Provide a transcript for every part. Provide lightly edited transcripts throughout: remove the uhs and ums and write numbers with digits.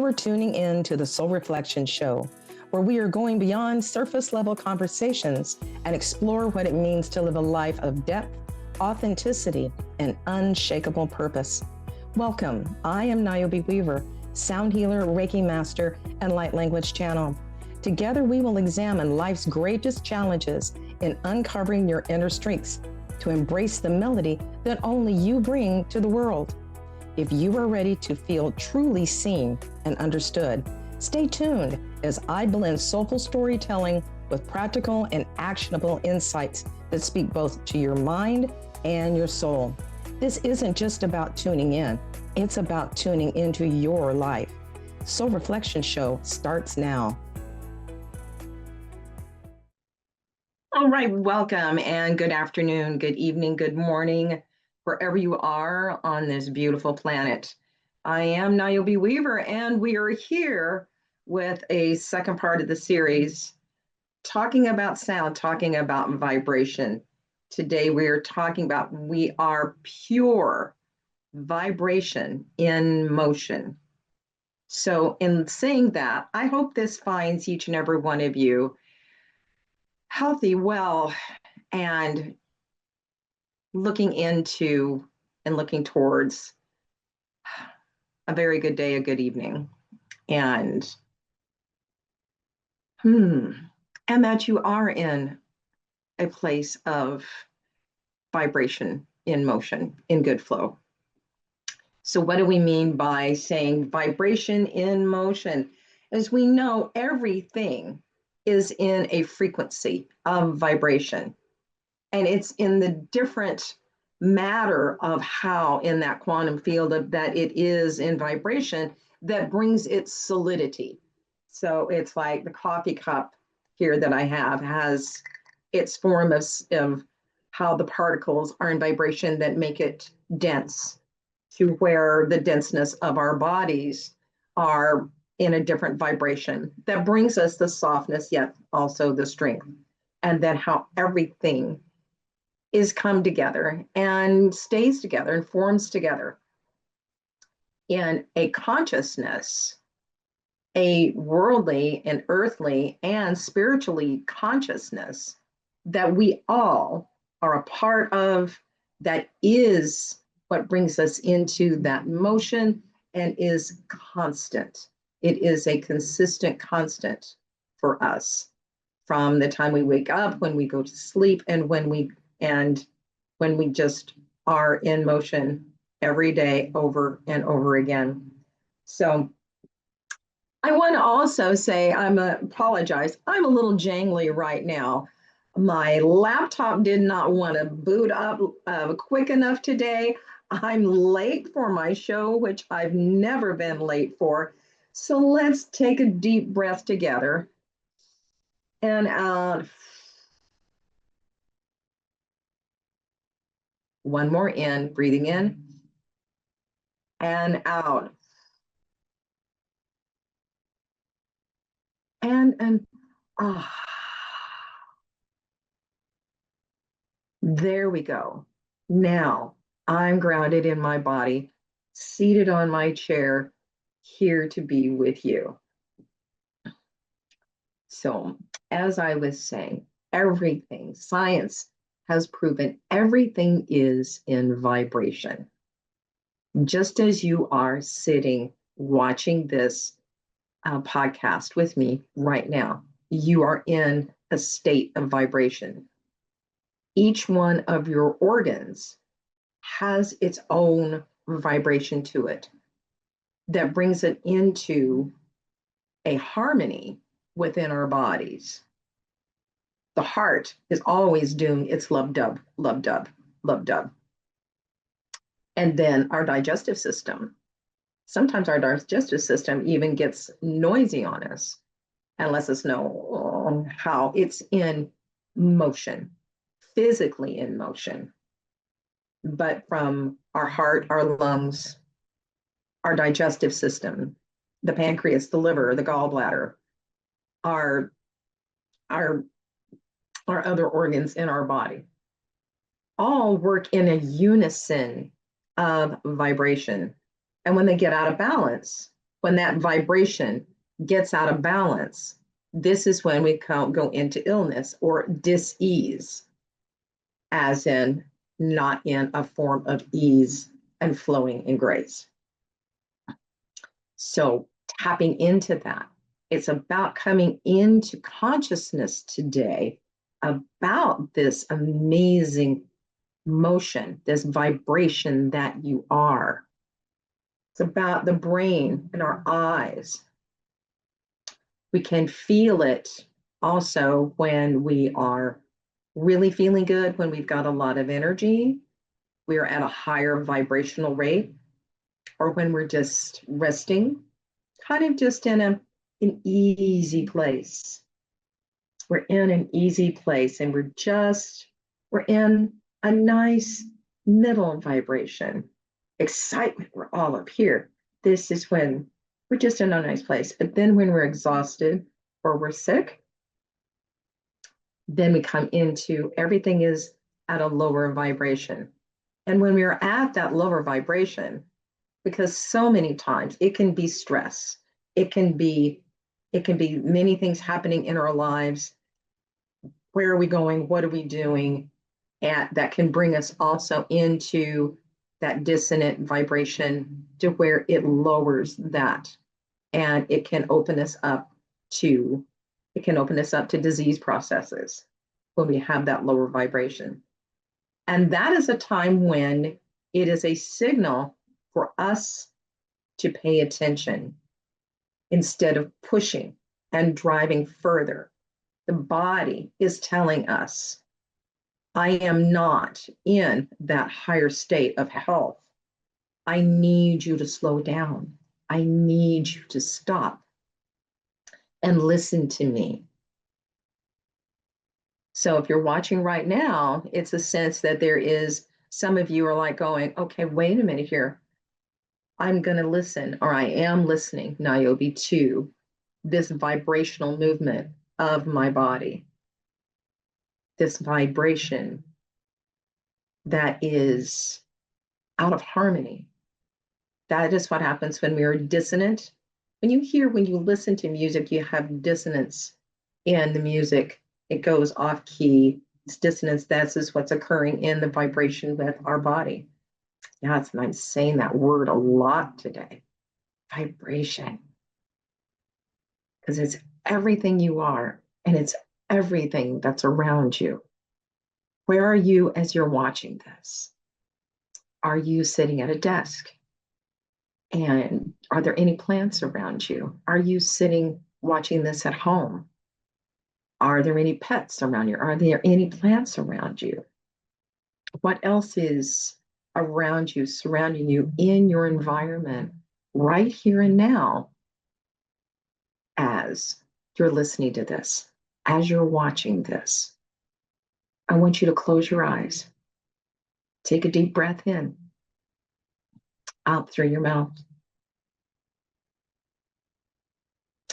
You are tuning in to the Soul Reflection Show, where we are going beyond surface level conversations and explore what it means to live a life of depth, authenticity, and unshakable purpose. Welcome. I am Niobe Weaver, sound healer, Reiki master, and light language channel. Together, we will examine life's greatest challenges in uncovering your inner strengths to embrace the melody that only you bring to the world. If you are ready to feel truly seen and understood, stay tuned as I blend soulful storytelling with practical and actionable insights that speak both to your mind and your soul. This isn't just about tuning in, it's about tuning into your life. Soul Reflection Show starts now. All right, welcome and good afternoon, good evening, good morning, wherever you are on this beautiful planet. I am Niobe Weaver, and we are here with a second part of the series, talking about sound, talking about vibration. Today we are talking about we are pure vibration in motion. So in saying that, I hope this finds each and every one of you healthy, well, and looking into and looking towards a very good day, a good evening, and that you are in a place of vibration in motion, in good flow. So what do we mean by saying vibration in motion? As we know, everything is in a frequency of vibration. And it's in the different matter of how in that quantum field of that it is in vibration that brings its solidity. So it's like the coffee cup here that I have has its form of how the particles are in vibration that make it dense, to where the denseness of our bodies are in a different vibration that brings us the softness, yet also the strength. And then how everything is come together and stays together and forms together in a consciousness, a worldly and earthly and spiritually consciousness that we all are a part of, that is what brings us into that motion and is constant. It is a consistent constant for us from the time we wake up, when we go to sleep, and when we just are in motion every day over and over again. So I want to also say, apologize, I'm a little jangly right now. My laptop did not want to boot up quick enough today. I'm late for my show, which I've never been late for. So let's take a deep breath together and out. One more in, breathing in and out. And there we go. Now I'm grounded in my body, seated on my chair, here to be with you. So as I was saying, everything, science has proven everything is in vibration. Just as you are sitting watching this podcast with me right now, you are in a state of vibration. Each one of your organs has its own vibration to it that brings it into a harmony within our bodies. The heart is always doing its lub-dub, lub-dub, lub-dub. And then our digestive system. Sometimes our digestive system even gets noisy on us and lets us know how it's in motion, physically in motion. But from our heart, our lungs, our digestive system, the pancreas, the liver, the gallbladder, our other organs in our body, all work in a unison of vibration. And when they get out of balance, When that vibration gets out of balance, this is when we go into illness or dis-ease, as in not in a form of ease and flowing in grace. So tapping into that, it's about coming into consciousness today about this amazing motion, this vibration that you are. It's about the brain and our eyes. We can feel it also when we are really feeling good, when we've got a lot of energy, we are at a higher vibrational rate, or when we're just resting, kind of just in an easy place. We're in an easy place and we're in a nice middle vibration. Excitement, we're all up here. This is when we're just in a nice place. But then when we're exhausted or we're sick, then we come into everything is at a lower vibration. And when we're at that lower vibration, because so many times it can be stress, it can be many things happening in our lives. Where are we going? What are we doing? And that can bring us also into that dissonant vibration to where it lowers that, and it can open us up to disease processes when we have that lower vibration. And that is a time when it is a signal for us to pay attention instead of pushing and driving further. The body is telling us, I am not in that higher state of health. I need you to slow down. I need you to stop and listen to me. So if you're watching right now, it's a sense that there is, some of you are like going, okay, wait a minute here. I'm going to listen, or I am listening, Niobe, to this vibrational movement of my body, this vibration that is out of harmony. That is what happens when we are dissonant. When you listen to music, you have dissonance in the music. It goes off key. It's dissonance. That's is what's occurring in the vibration with our body. Yeah, I'm saying that word a lot today. Vibration. Because it's everything you are, and it's everything that's around you. Where are you as you're watching this? Are you sitting at a desk? And are there any plants around you? Are you sitting watching this at home? Are there any pets around you? Are there any plants around you? What else is around you, surrounding you in your environment right here and now as you're listening to this, as you're watching this? I want you to close your eyes. Take a deep breath in, out through your mouth.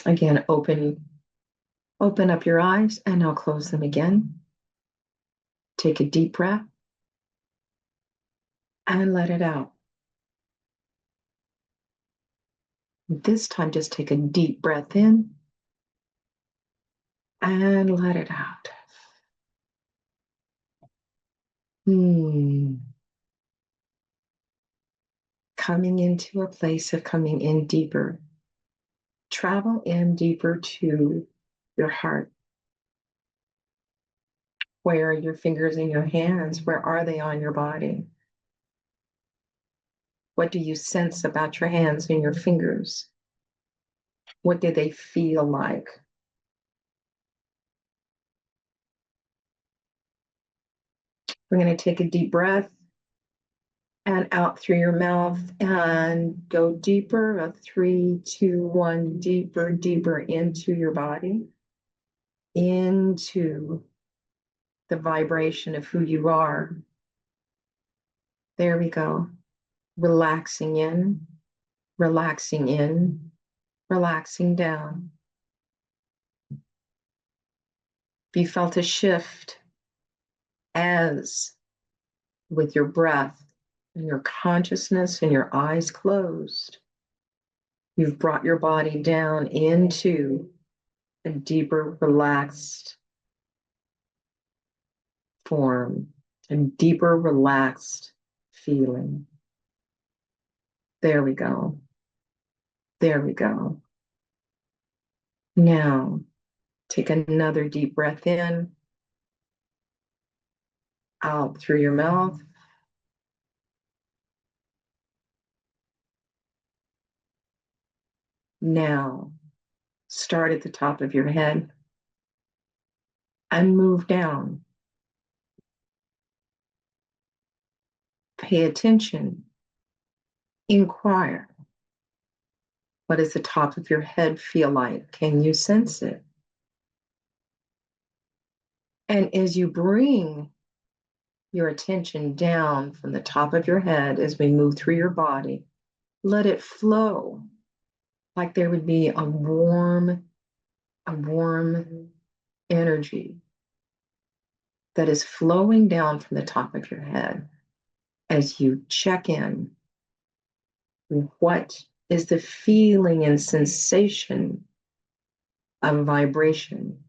Again, open up your eyes and now close them again. Take a deep breath and let it out. This time, just take a deep breath in and let it out. Coming into a place of coming in deeper. Travel in deeper to your heart. Where are your fingers and your hands? Where are they on your body? What do you sense about your hands and your fingers? What do they feel like? We're going to take a deep breath and out through your mouth and go deeper. A 3, 2, 1, deeper, deeper into your body, into the vibration of who you are. There we go. Relaxing in, relaxing in, relaxing down. If you felt a shift as with your breath and your consciousness and your eyes closed, You've brought your body down into a deeper, relaxed form, a deeper, relaxed feeling. There we go. There we go. Now, take another deep breath in, out through your mouth. Now, start at the top of your head and move down. Pay attention. Inquire. What does the top of your head feel like? Can you sense it? And as you bring your attention down from the top of your head as we move through your body, let it flow like there would be a warm energy that is flowing down from the top of your head as you check in. What is the feeling and sensation of vibration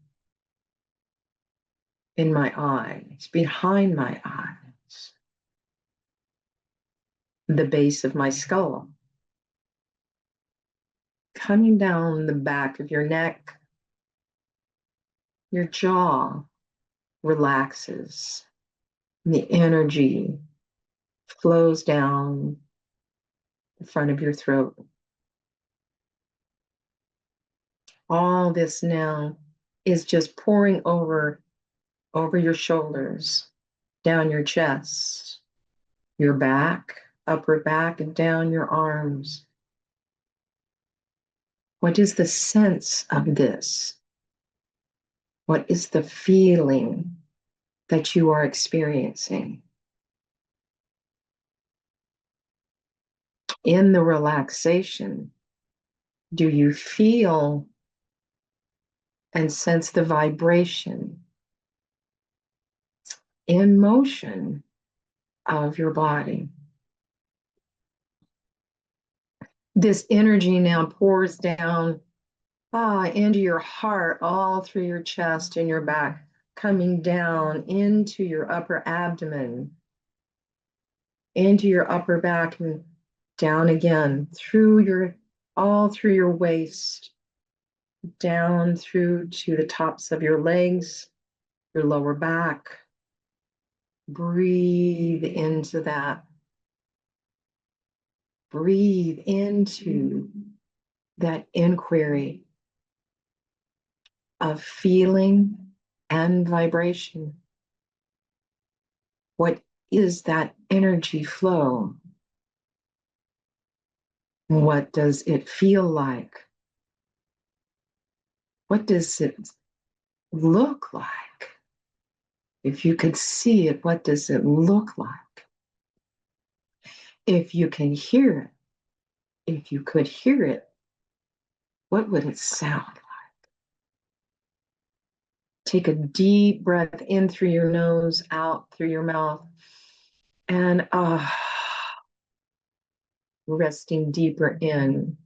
in my eyes, behind my eyes, the base of my skull, coming down the back of your neck? Your jaw relaxes, and the energy flows down the front of your throat. All this now is just pouring over your shoulders, down your chest, your back, upper back, and down your arms. What is the sense of this? What is the feeling that you are experiencing? In the relaxation, do you feel and sense the vibration in motion of your body? This energy now pours down into your heart, all through your chest and your back, coming down into your upper abdomen, into your upper back, and down again all through your waist, down through to the tops of your legs, your lower back. Breathe into that. Breathe into that inquiry of feeling and vibration. What is that energy flow? What does it feel like? What does it look like? If you could see it, what does it look like? If you can hear it, if you could hear it, what would it sound like? Take a deep breath in through your nose, out through your mouth, and resting deeper in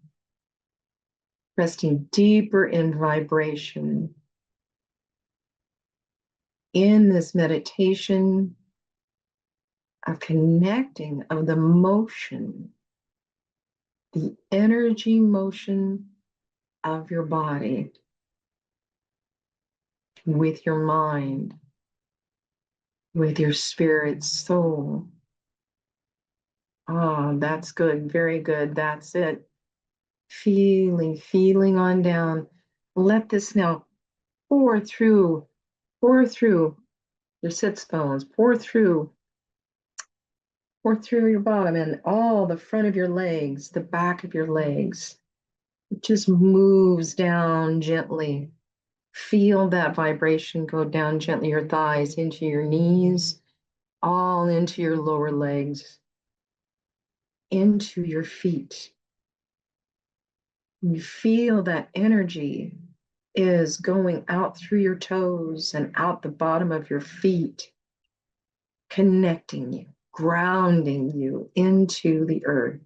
vibration. In this meditation of connecting of the motion, the energy motion of your body with your mind, with your spirit, soul. That's good. Very good. That's it. Feeling on down. Let this now pour through your sits bones, pour through your bottom and all the front of your legs, the back of your legs. It just moves down gently. Feel that vibration go down gently, your thighs, into your knees, all into your lower legs, into your feet. You feel that energy is going out through your toes and out the bottom of your feet, connecting you, grounding you into the earth.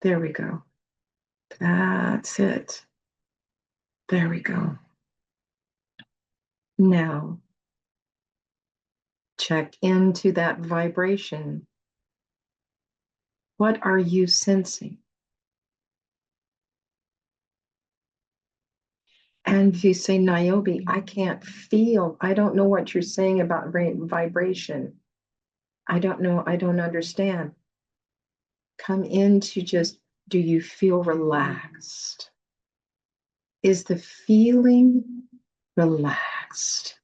There we go. That's it. There we go. Now, check into that vibration. What are you sensing? And if you say, Niobe, I can't feel, I don't know what you're saying about vibration. I don't know, I don't understand. Come into just, do you feel relaxed? Is the feeling relaxed?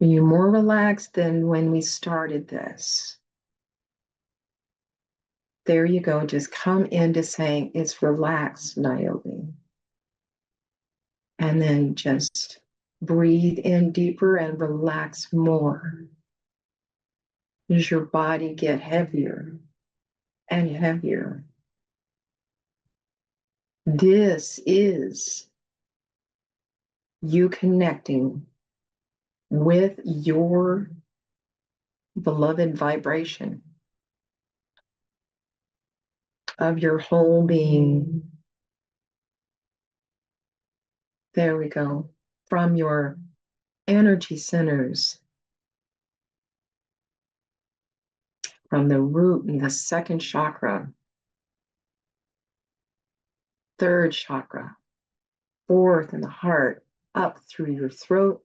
Are you more relaxed than when we started this? There you go. Just come into saying it's relaxed, Niobe. And then just breathe in deeper and relax more. Does your body get heavier and heavier? This is you connecting with your beloved vibration of your whole being. There we go. From your energy centers, from the root and the second chakra, third chakra, fourth in the heart, up through your throat,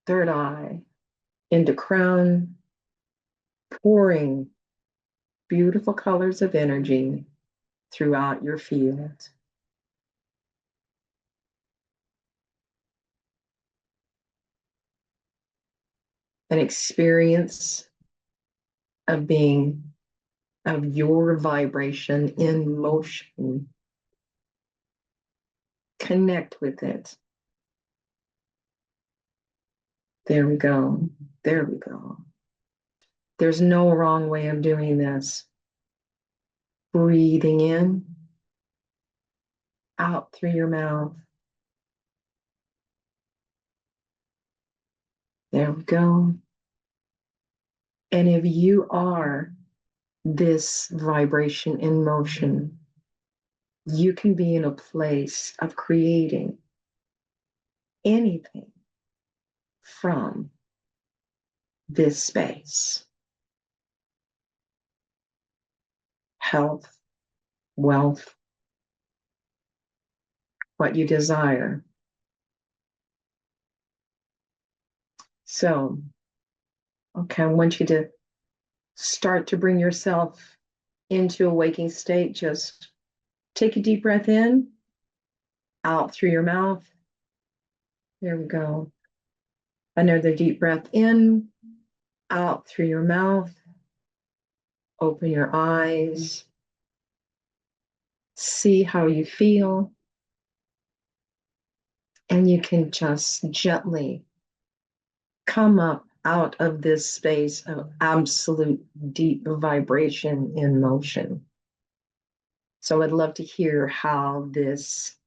third eye, into crown, pouring beautiful colors of energy throughout your field. An experience of being, of your vibration in motion. Connect with it. There we go. There we go. There's no wrong way of doing this. Breathing in, out through your mouth. There we go. And if you are this vibration in motion, you can be in a place of creating anything from this space. Health, wealth, what you desire. So, okay, I want you to start to bring yourself into a waking state. Just take a deep breath in, out through your mouth. There we go. Another deep breath in, out through your mouth. Open your eyes. See how you feel. And you can just gently come up out of this space of absolute deep vibration in motion. So I'd love to hear how this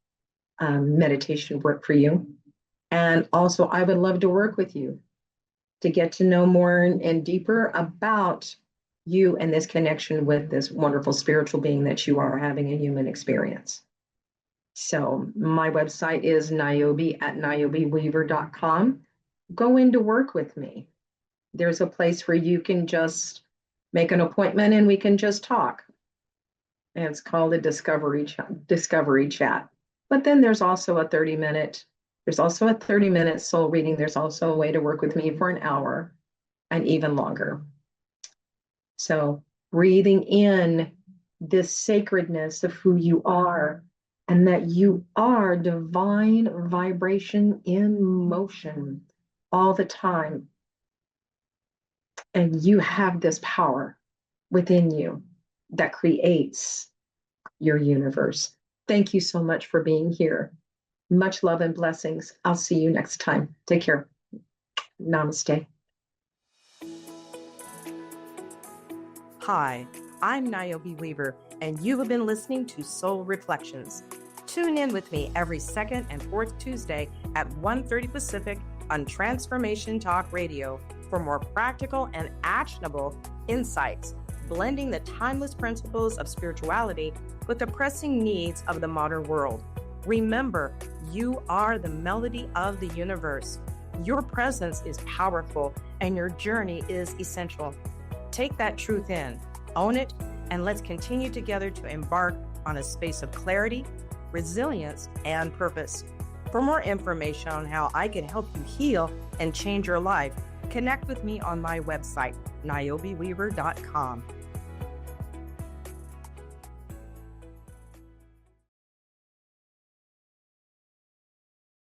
meditation worked for you. And also, I would love to work with you to get to know more and deeper about you and this connection with this wonderful spiritual being that you are having a human experience. So my website is niobe@niobeweaver.com. Go in to work with me. There's a place where you can just make an appointment and we can just talk. And it's called a discovery chat. But then there's also a 30-minute soul reading. There's also a way to work with me for an hour and even longer. So breathing in this sacredness of who you are and that you are divine vibration in motion all the time. And you have this power within you that creates your universe. Thank you so much for being here. Much love and blessings. I'll see you next time. Take care. Namaste. Hi, I'm Niobe Weaver, and you have been listening to Soul Reflections. Tune in with me every second and fourth Tuesday at 1:30 Pacific on Transformation Talk Radio for more practical and actionable insights, blending the timeless principles of spirituality with the pressing needs of the modern world. Remember, you are the melody of the universe. Your presence is powerful and your journey is essential. Take that truth in, own it, and let's continue together to embark on a space of clarity, resilience, and purpose. For more information on how I can help you heal and change your life, connect with me on my website, niobeweaver.com.